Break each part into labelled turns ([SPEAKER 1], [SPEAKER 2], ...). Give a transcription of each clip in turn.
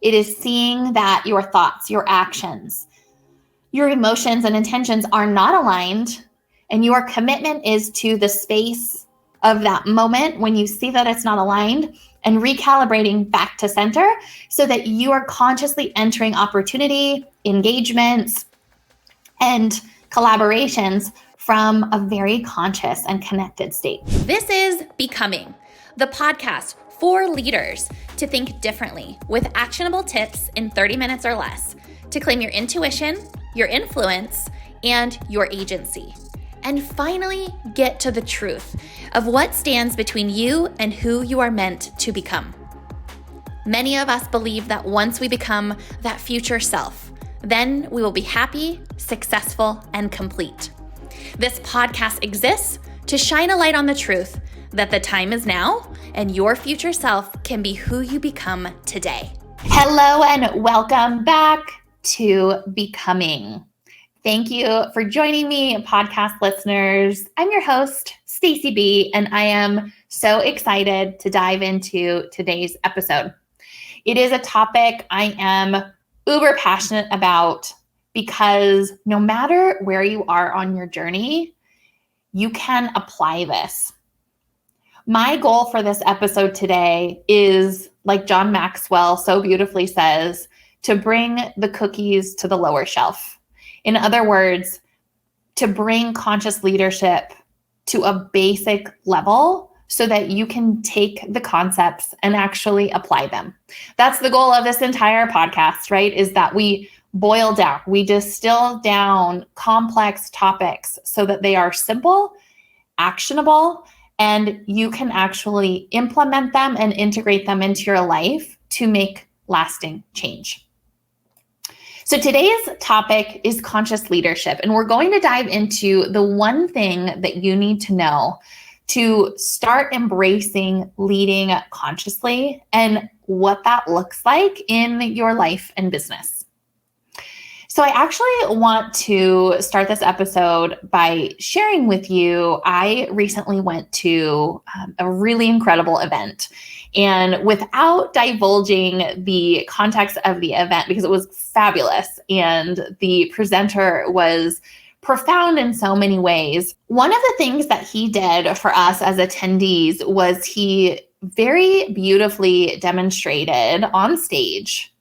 [SPEAKER 1] It is seeing that your thoughts, your actions, your emotions and intentions are not aligned, and your commitment is to the space of that moment when you see that it's not aligned and recalibrating back to center so that you are consciously entering opportunity, engagements, and collaborations from a very conscious and connected state.
[SPEAKER 2] This is Becoming, the podcast for leaders to think differently with actionable tips in 30 minutes or less to claim your intuition, your influence, and your agency. And finally, get to the truth of what stands between you and who you are meant to become. Many of us believe that once we become that future self, then we will be happy, successful, and complete. This podcast exists to shine a light on the truth that the time is now and your future self can be who you become today.
[SPEAKER 1] Hello and welcome back to Becoming. Thank you for joining me, podcast listeners. I'm your host, Stacy B, and I am so excited to dive into today's episode. It is a topic I am uber passionate about because no matter where you are on your journey, you can apply this. My goal for this episode today is, like John Maxwell so beautifully says, to bring the cookies to the lower shelf. In other words, to bring conscious leadership to a basic level so that you can take the concepts and actually apply them. That's the goal of this entire podcast, right? Is that we boil down, we distill down complex topics so that they are simple, actionable, and you can actually implement them and integrate them into your life to make lasting change. So today's topic is conscious leadership, and we're going to dive into the one thing that you need to know to start embracing leading consciously and what that looks like in your life and business. So I actually want to start this episode by sharing with you, I recently went to a really incredible event. And without divulging the context of the event, because it was fabulous and the presenter was profound in so many ways, one of the things that he did for us as attendees was he very beautifully demonstrated on stage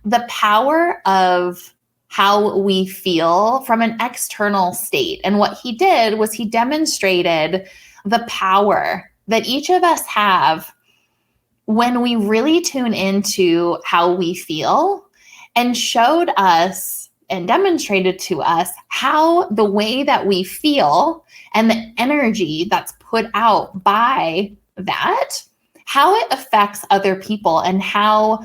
[SPEAKER 1] the power of how we feel from an external state. And what he did was he demonstrated the power that each of us have when we really tune into how we feel, and showed us and demonstrated to us how the way that we feel and the energy that's put out by that, how it affects other people, and how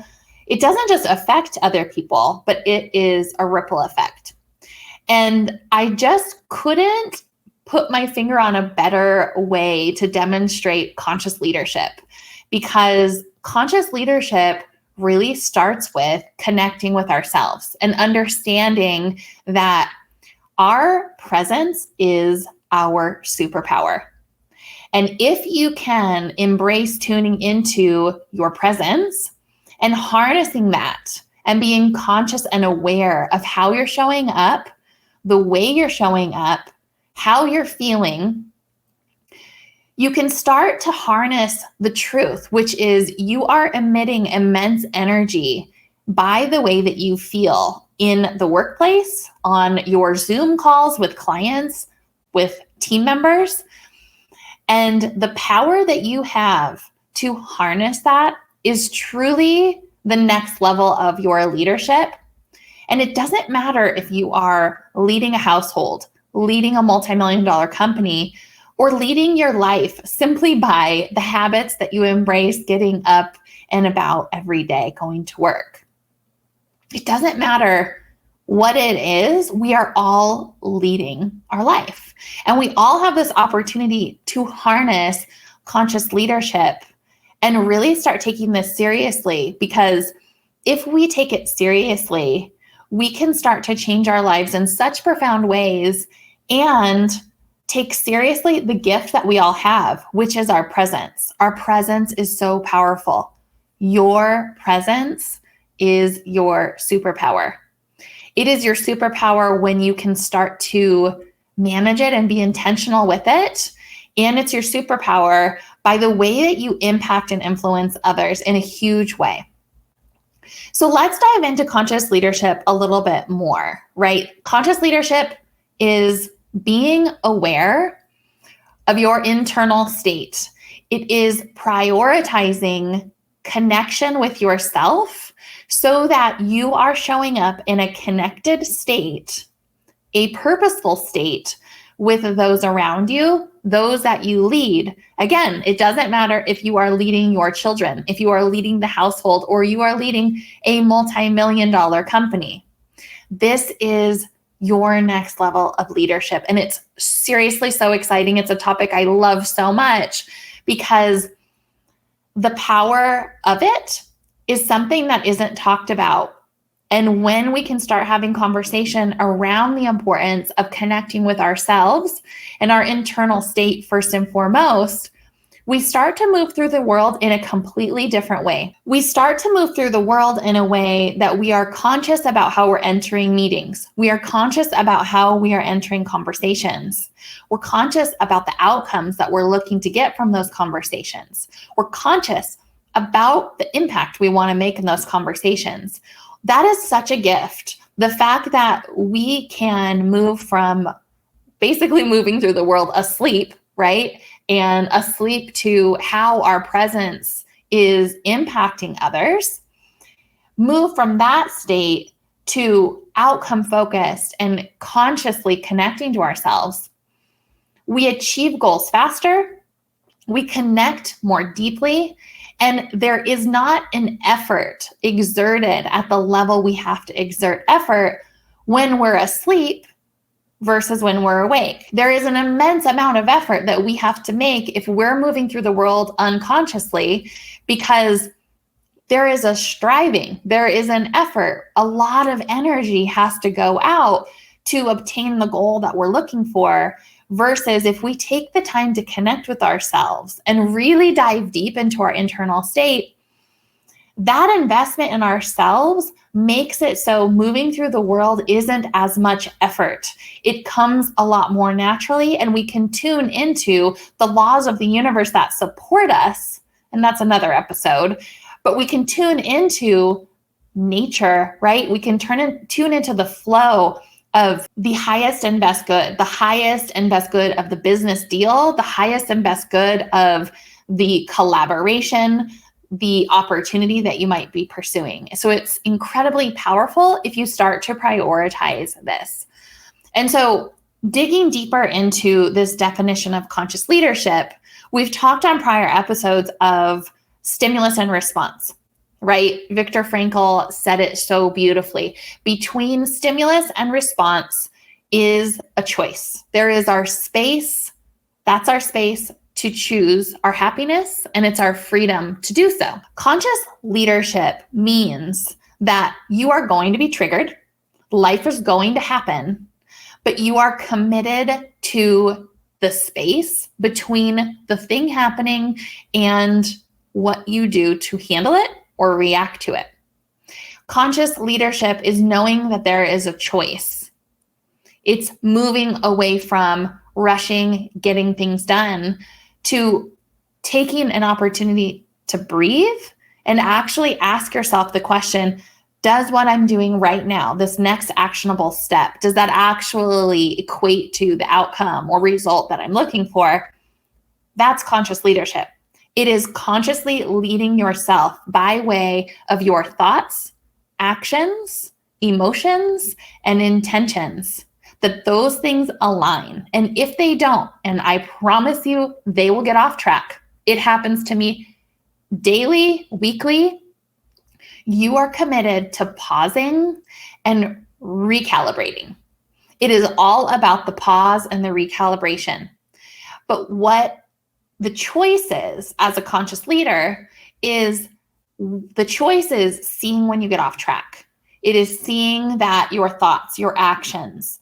[SPEAKER 1] it doesn't just affect other people, but it is a ripple effect. And I just couldn't put my finger on a better way to demonstrate conscious leadership, because conscious leadership really starts with connecting with ourselves and understanding that our presence is our superpower. And if you can embrace tuning into your presence and harnessing that and being conscious and aware of how you're showing up, the way you're showing up, how you're feeling, you can start to harness the truth, which is you are emitting immense energy by the way that you feel in the workplace, on your Zoom calls with clients, with team members. And the power that you have to harness that is truly the next level of your leadership. And it doesn't matter if you are leading a household, leading a multimillion-dollar company, or leading your life simply by the habits that you embrace getting up and about every day, going to work. It doesn't matter what it is, we are all leading our life. And we all have this opportunity to harness conscious leadership and really start taking this seriously, because if we take it seriously, we can start to change our lives in such profound ways and take seriously the gift that we all have, which is our presence. Our presence is so powerful. Your presence is your superpower. It is your superpower when you can start to manage it and be intentional with it. And it's your superpower by the way that you impact and influence others in a huge way. So let's dive into conscious leadership a little bit more, right? Conscious leadership is being aware of your internal state. It is prioritizing connection with yourself so that you are showing up in a connected state, a purposeful state with those around you, those that you lead. Again, it doesn't matter if you are leading your children, if you are leading the household, or you are leading a multi-million-dollar company. This is your next level of leadership. And it's seriously so exciting. It's a topic I love so much because the power of it is something that isn't talked about. And when we can start having conversation around the importance of connecting with ourselves and our internal state first and foremost, we start to move through the world in a completely different way. We start to move through the world in a way that we are conscious about how we're entering meetings. We are conscious about how we are entering conversations. We're conscious about the outcomes that we're looking to get from those conversations. We're conscious about the impact we want to make in those conversations. That is such a gift. The fact that we can move from basically moving through the world asleep, right? And asleep to how our presence is impacting others, move from that state to outcome focused and consciously connecting to ourselves. We achieve goals faster, we connect more deeply, and there is not an effort exerted at the level we have to exert effort when we're asleep versus when we're awake. There is an immense amount of effort that we have to make if we're moving through the world unconsciously, because there is a striving, there is an effort, a lot of energy has to go out to obtain the goal that we're looking for. Versus if we take the time to connect with ourselves and really dive deep into our internal state, that investment in ourselves makes it so moving through the world isn't as much effort. It comes a lot more naturally, and we can tune into the laws of the universe that support us. And that's another episode, but we can tune into nature, right? We can tune into the flow of the highest and best good, the highest and best good of the business deal, the highest and best good of the collaboration, the opportunity that you might be pursuing. So it's incredibly powerful if you start to prioritize this. And so digging deeper into this definition of conscious leadership, we've talked on prior episodes of stimulus and response. Right? Viktor Frankl said it so beautifully. Between stimulus and response is a choice. There is our space. That's our space to choose our happiness, and it's our freedom to do so. Conscious leadership means that you are going to be triggered. Life is going to happen, but you are committed to the space between the thing happening and what you do to handle it or react to it. Conscious leadership is knowing that there is a choice. It's moving away from rushing, getting things done, to taking an opportunity to breathe and actually ask yourself the question, does what I'm doing right now, this next actionable step, does that actually equate to the outcome or result that I'm looking for? That's conscious leadership. It is consciously leading yourself by way of your thoughts, actions, emotions, and intentions, that those things align. And if they don't, and I promise you, they will get off track. It happens to me daily, weekly. You are committed to pausing and recalibrating. It is all about the pause and the recalibration. But what the choice is as a conscious leader is the choice is seeing when you get off track. It is seeing that your thoughts, your actions,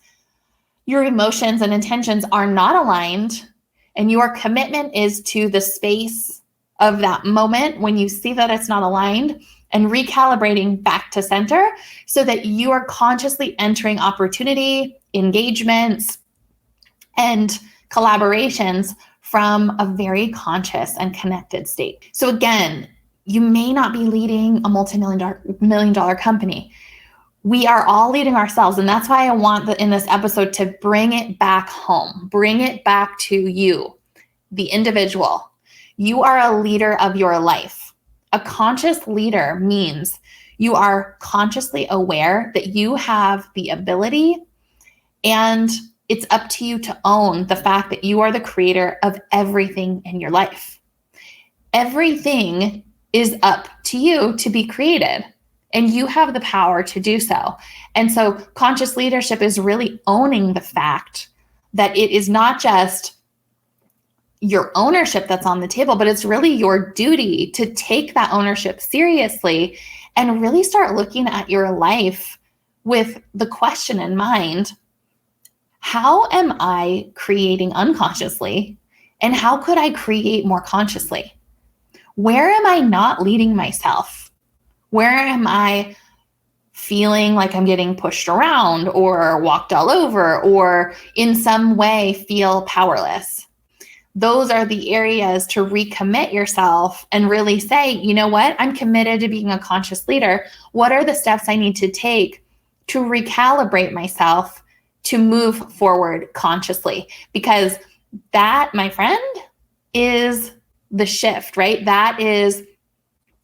[SPEAKER 1] your emotions and intentions are not aligned, and your commitment is to the space of that moment when you see that it's not aligned, and recalibrating back to center so that you are consciously entering opportunity, engagements, and collaborations from a very conscious and connected state. So again, you may not be leading a multi-million dollar company. We are all leading ourselves. And that's why I want in this episode to bring it back home, bring it back to you, the individual. You are a leader of your life. A conscious leader means you are consciously aware that you have the ability, and it's up to you to own the fact that you are the creator of everything in your life. Everything is up to you to be created, and you have the power to do so. And so conscious leadership is really owning the fact that it is not just your ownership that's on the table, but it's really your duty to take that ownership seriously and really start looking at your life with the question in mind: how am I creating unconsciously? And how could I create more consciously? Where am I not leading myself? Where am I feeling like I'm getting pushed around or walked all over or in some way feel powerless? Those are the areas to recommit yourself and really say, you know what? I'm committed to being a conscious leader. What are the steps I need to take to recalibrate myself to move forward consciously? Because that, my friend, is the shift, right? That is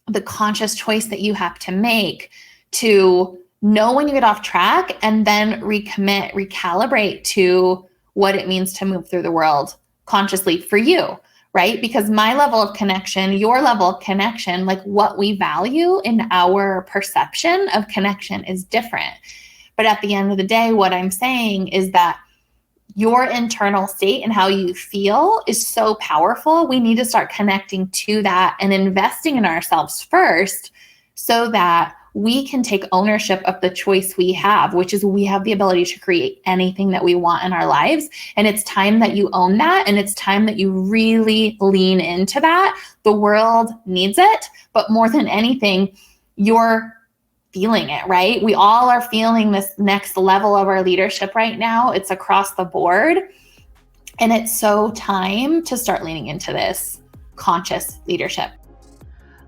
[SPEAKER 1] the conscious choice that you have to make to know when you get off track and then recommit, recalibrate to what it means to move through the world consciously for you, right? Because my level of connection, your level of connection, like what we value in our perception of connection is different. But at the end of the day, what I'm saying is that your internal state and how you feel is so powerful. We need to start connecting to that and investing in ourselves first so that we can take ownership of the choice we have, which is we have the ability to create anything that we want in our lives. And it's time that you own that. And it's time that you really lean into that. The world needs it. But more than anything, you're feeling it, right? We all are feeling this next level of our leadership right now. It's across the board. And it's so time to start leaning into this conscious leadership.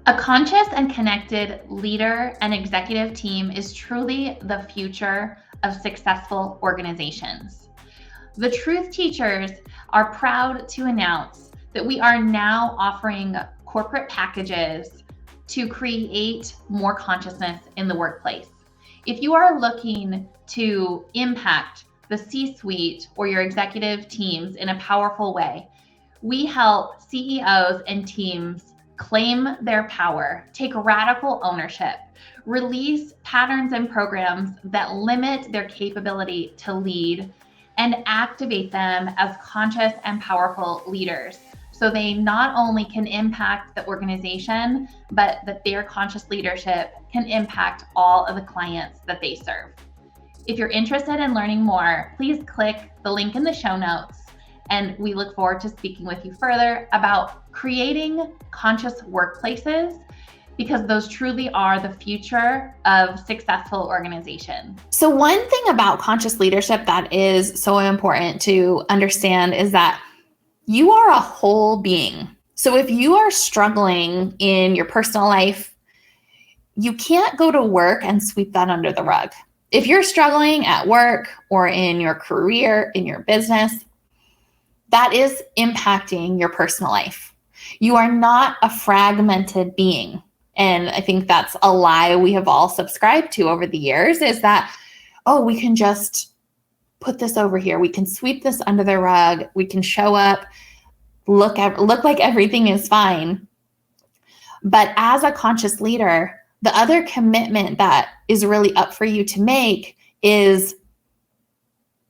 [SPEAKER 2] A conscious and connected leader and executive team is truly the future of successful organizations. The Truth Teachers are proud to announce that we are now offering corporate packages to create more consciousness in the workplace. If you are looking to impact the C-suite or your executive teams in a powerful way, we help CEOs and teams claim their power, take radical ownership, release patterns and programs that limit their capability to lead, and activate them as conscious and powerful leaders. So they not only can impact the organization, but that their conscious leadership can impact all of the clients that they serve. If you're interested in learning more, please click the link in the show notes, and we look forward to speaking with you further about creating conscious workplaces, because those truly are the future of successful organizations.
[SPEAKER 1] So one thing about conscious leadership that is so important to understand is that you are a whole being. So if you are struggling in your personal life, you can't go to work and sweep that under the rug. If you're struggling at work or in your career, in your business, that is impacting your personal life. You are not a fragmented being. And I think that's a lie we have all subscribed to over the years, is that, oh, we can just put this over here. We can sweep this under the rug. We can show up, look like everything is fine. But as a conscious leader, the other commitment that is really up for you to make is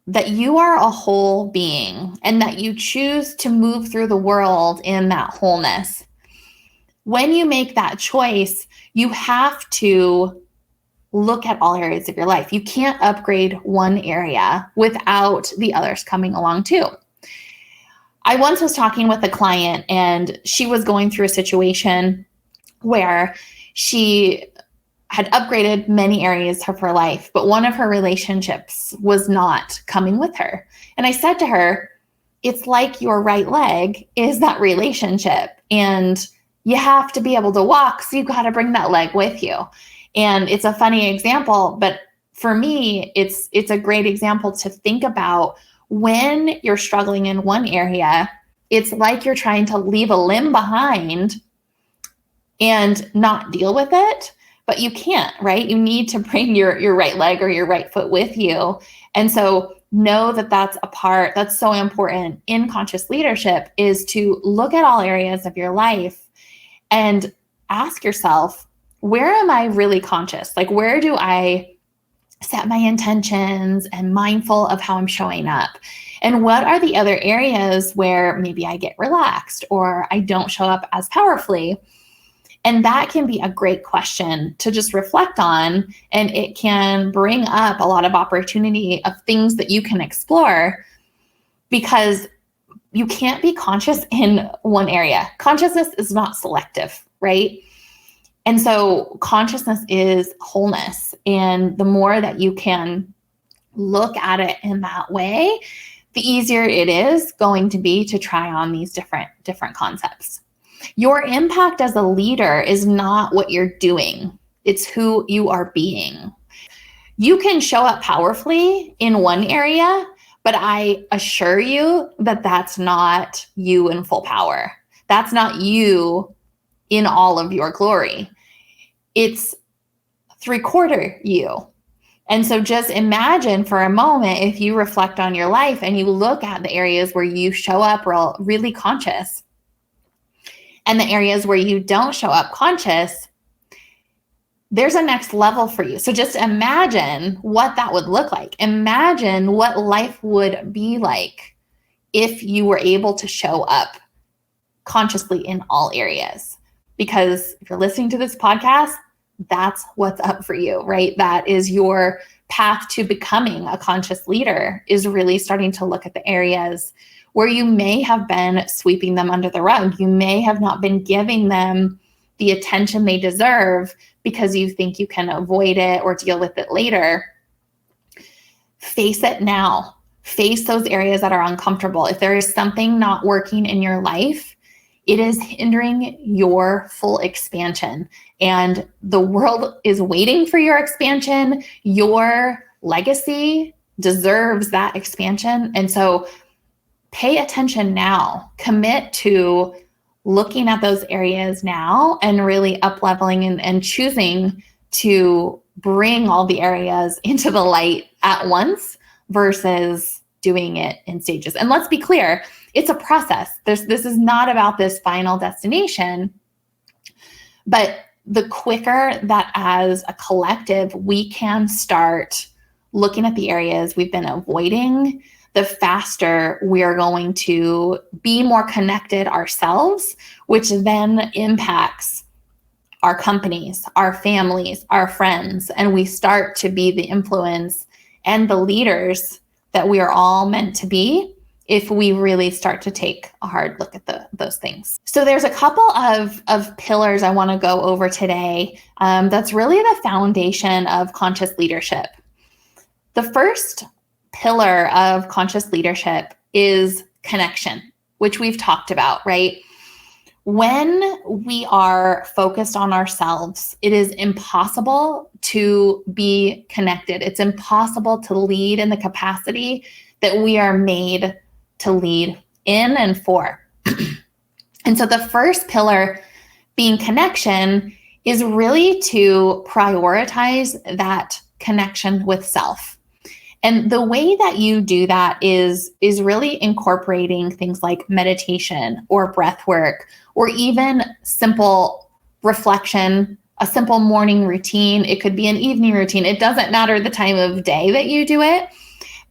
[SPEAKER 1] that you are a whole being and that you choose to move through the world in that wholeness. When you make that choice, you have to look at all areas of your life. You can't upgrade one area without the others coming along too. I once was talking with a client, and she was going through a situation where she had upgraded many areas of her life, but one of her relationships was not coming with her. And I said to her, it's like your right leg is that relationship, and you have to be able to walk, so you got to bring that leg with you. And it's a funny example, but for me, it's a great example to think about. When you're struggling in one area, it's like you're trying to leave a limb behind and not deal with it, but you can't, right? You need to bring your right leg or your right foot with you. And so know that that's a part that's so important in conscious leadership, is to look at all areas of your life and ask yourself, where am I really conscious? Like, where do I set my intentions and mindful of how I'm showing up? And what are the other areas where maybe I get relaxed or I don't show up as powerfully? And that can be a great question to just reflect on. And it can bring up a lot of opportunity of things that you can explore, because you can't be conscious in one area. Consciousness is not selective, right? And so consciousness is wholeness. And the more that you can look at it in that way, the easier it is going to be to try on these different concepts. Your impact as a leader is not what you're doing. It's who you are being. You can show up powerfully in one area, but I assure you that that's not you in full power. That's not you in all of your glory. It's 3/4 you. And so just imagine for a moment, if you reflect on your life and you look at the areas where you show up really conscious and the areas where you don't show up conscious, there's a next level for you. So just imagine what that would look like. Imagine what life would be like if you were able to show up consciously in all areas. Because if you're listening to this podcast, that's what's up for you, right? That is your path to becoming a conscious leader, is really starting to look at the areas where you may have been sweeping them under the rug. You may have not been giving them the attention they deserve because you think you can avoid it or deal with it later. Face it now. Face those areas that are uncomfortable. If there is something not working in your life, it is hindering your full expansion. And the world is waiting for your expansion. Your legacy deserves that expansion. And so pay attention now. Commit to looking at those areas now and really up-leveling and choosing to bring all the areas into the light at once versus doing it in stages. And let's be clear, it's a process. This is not about this final destination, but the quicker that as a collective we can start looking at the areas we've been avoiding, the faster we're going to be more connected ourselves, which then impacts our companies, our families, our friends, and we start to be the influence and the leaders that we are all meant to be if we really start to take a hard look at those things. So there's a couple of pillars I want to go over today. That's really the foundation of conscious leadership. The first pillar of conscious leadership is connection, which we've talked about, right? When we are focused on ourselves, it is impossible to be connected. It's impossible to lead in the capacity that we are made to lead in and for. And so the first pillar, being connection, is really to prioritize that connection with self. And the way that you do that is really incorporating things like meditation or breath work, or even simple reflection, a simple morning routine. It could be an evening routine. It doesn't matter the time of day that you do it,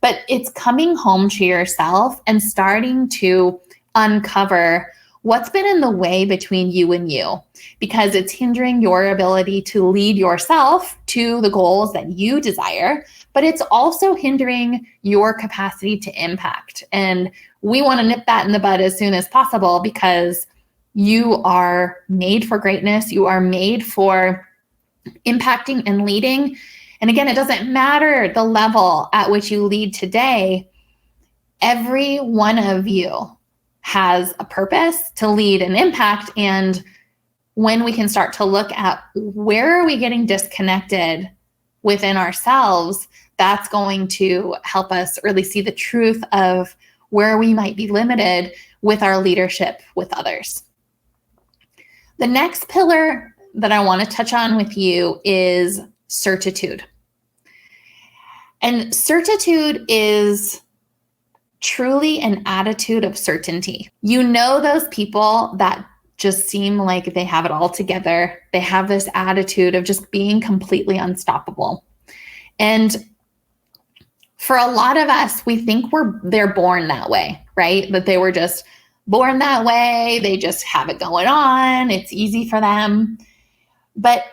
[SPEAKER 1] but it's coming home to yourself and starting to uncover what's been in the way between you and you, because it's hindering your ability to lead yourself to the goals that you desire, but it's also hindering your capacity to impact. And we want to nip that in the bud as soon as possible, because you are made for greatness. You are made for impacting and leading. And again, it doesn't matter the level at which you lead today. Every one of you has a purpose to lead and impact. And when we can start to look at where are we getting disconnected within ourselves, that's going to help us really see the truth of where we might be limited with our leadership with others. The next pillar that I want to touch on with you is certitude. And certitude is truly an attitude of certainty. You know those people that just seem like they have it all together. They have this attitude of just being completely unstoppable. And for a lot of us, we think they're born that way, right? That they were just born that way. They just have it going on. It's easy for them. But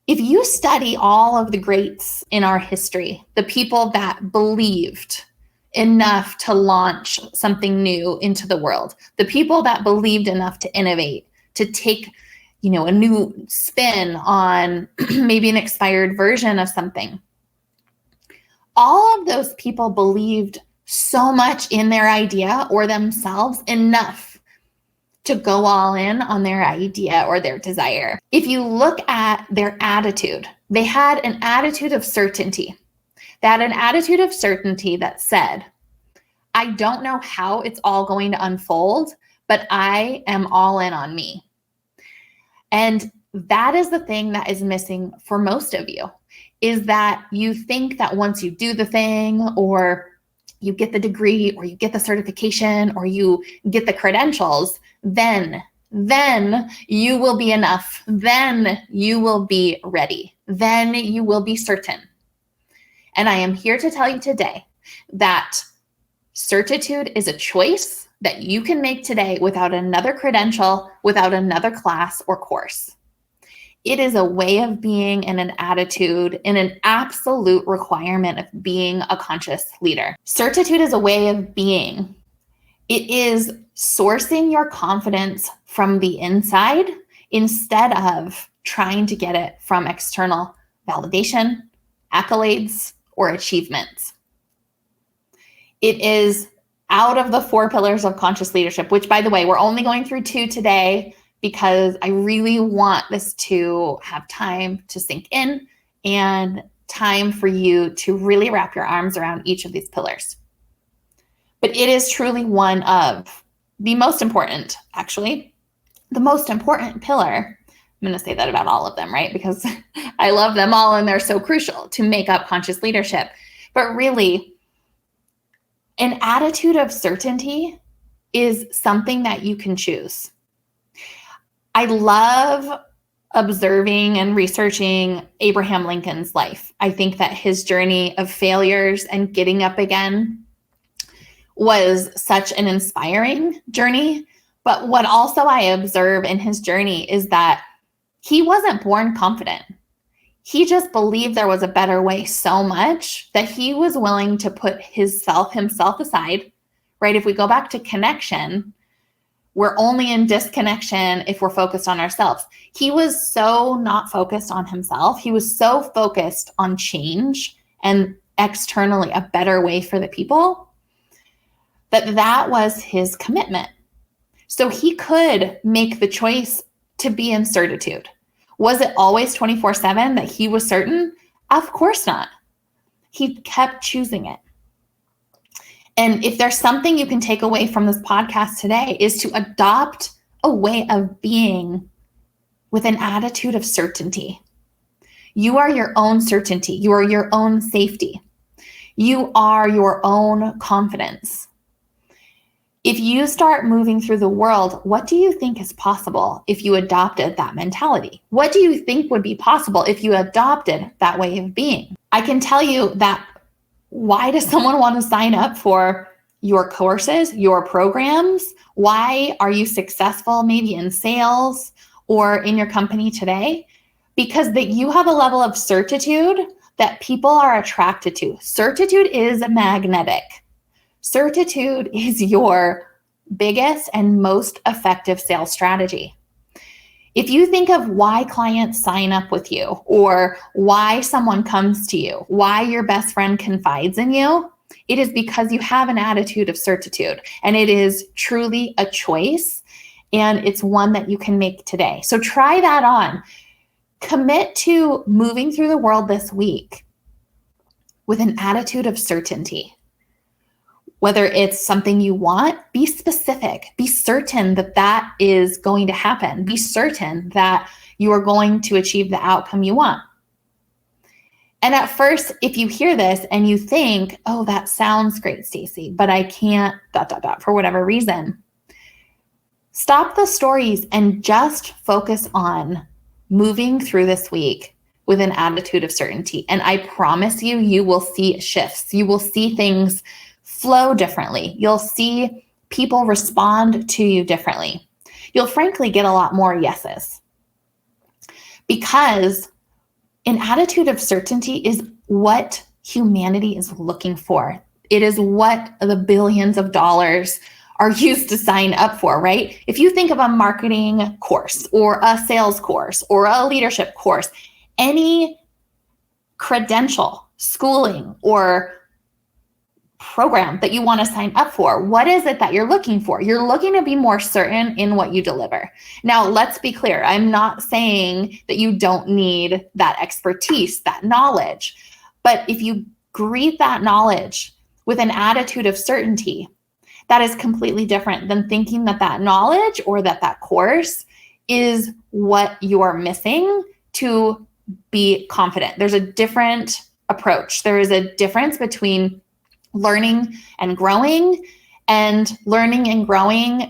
[SPEAKER 1] if you study all of the greats in our history, the people that believed enough to launch something new into the world, the people that believed enough to innovate, to take, a new spin on maybe an expired version of something. All of those people believed so much in their idea or themselves enough to go all in on their idea or their desire. If you look at their attitude, they had an attitude of certainty. They had an attitude of certainty that said, I don't know how it's all going to unfold, but I am all in on me. And that is the thing that is missing for most of you, is that you think that once you do the thing, or you get the degree, or you get the certification, or you get the credentials, then you will be enough. Then you will be ready. Then you will be certain. And I am here to tell you today that certitude is a choice that you can make today without another credential, without another class or course. It is a way of being and an attitude and an absolute requirement of being a conscious leader. Certitude is a way of being. It is sourcing your confidence from the inside instead of trying to get it from external validation, accolades, or achievements. It is out of the 4 pillars of conscious leadership, which, by the way, we're only going through 2 today because I really want this to have time to sink in and time for you to really wrap your arms around each of these pillars. But it is truly one of the most important, actually, the most important pillar. I'm going to say that about all of them, right? Because I love them all and they're so crucial to make up conscious leadership. But really, an attitude of certainty is something that you can choose. I love observing and researching Abraham Lincoln's life. I think that his journey of failures and getting up again was such an inspiring journey. But what also I observe in his journey is that he wasn't born confident. He just believed there was a better way so much that he was willing to put himself aside, right? If we go back to connection, we're only in disconnection if we're focused on ourselves. He was so not focused on himself. He was so focused on change and externally a better way for the people that was his commitment. So he could make the choice to be in certitude. Was it always 24/7 that he was certain? Of course not. He kept choosing it. And if there's something you can take away from this podcast today, is to adopt a way of being with an attitude of certainty. You are your own certainty. You are your own safety. You are your own confidence. If you start moving through the world, what do you think is possible if you adopted that mentality? What do you think would be possible if you adopted that way of being? I can tell you that why does someone want to sign up for your courses, your programs? Why are you successful maybe in sales or in your company today? Because that you have a level of certitude that people are attracted to. Certitude is magnetic. Certitude is your biggest and most effective sales strategy. If you think of why clients sign up with you, or why someone comes to you, why your best friend confides in you, it is because you have an attitude of certitude, and it is truly a choice, and it's one that you can make today. So try that on. Commit to moving through the world this week with an attitude of certainty. Whether it's something you want, be specific. Be certain that that is going to happen. Be certain that you are going to achieve the outcome you want. And at first, if you hear this and you think, oh, that sounds great, Stacy, but I can't, for whatever reason, stop the stories and just focus on moving through this week with an attitude of certainty. And I promise you, you will see shifts. You will see things flow differently. You'll see people respond to you differently. You'll frankly get a lot more yeses, because an attitude of certainty is what humanity is looking for. It is what the billions of dollars are used to sign up for, right? If you think of a marketing course or a sales course or a leadership course, any credential, schooling, or program that you want to sign up for, what is it that you're looking for? You're looking to be more certain in what you deliver. Now, let's be clear. I'm not saying that you don't need that expertise, that knowledge, but if you greet that knowledge with an attitude of certainty, that is completely different than thinking that that knowledge or that course is what you are missing to be confident. There's a different approach. There is a difference between learning and growing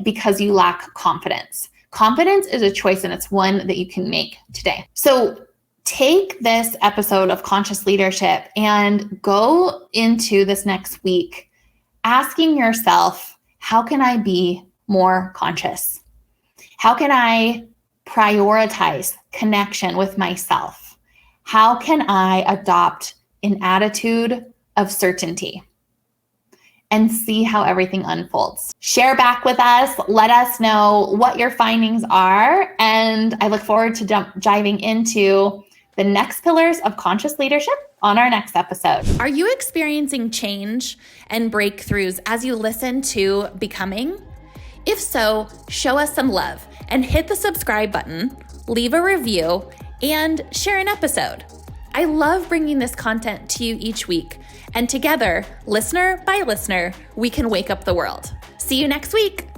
[SPEAKER 1] because you lack confidence. Confidence is a choice, and it's one that you can make today. So take this episode of Conscious Leadership and go into this next week asking yourself, how can I be more conscious? How can I prioritize connection with myself? How can I adopt an attitude of certainty? And see how everything unfolds. Share back with us. Let us know what your findings are. And I look forward to diving into the next pillars of conscious leadership on our next episode.
[SPEAKER 2] Are you experiencing change and breakthroughs as you listen to Becoming? If so, show us some love and hit the subscribe button, leave a review, and share an episode. I love bringing this content to you each week. And together, listener by listener, we can wake up the world. See you next week.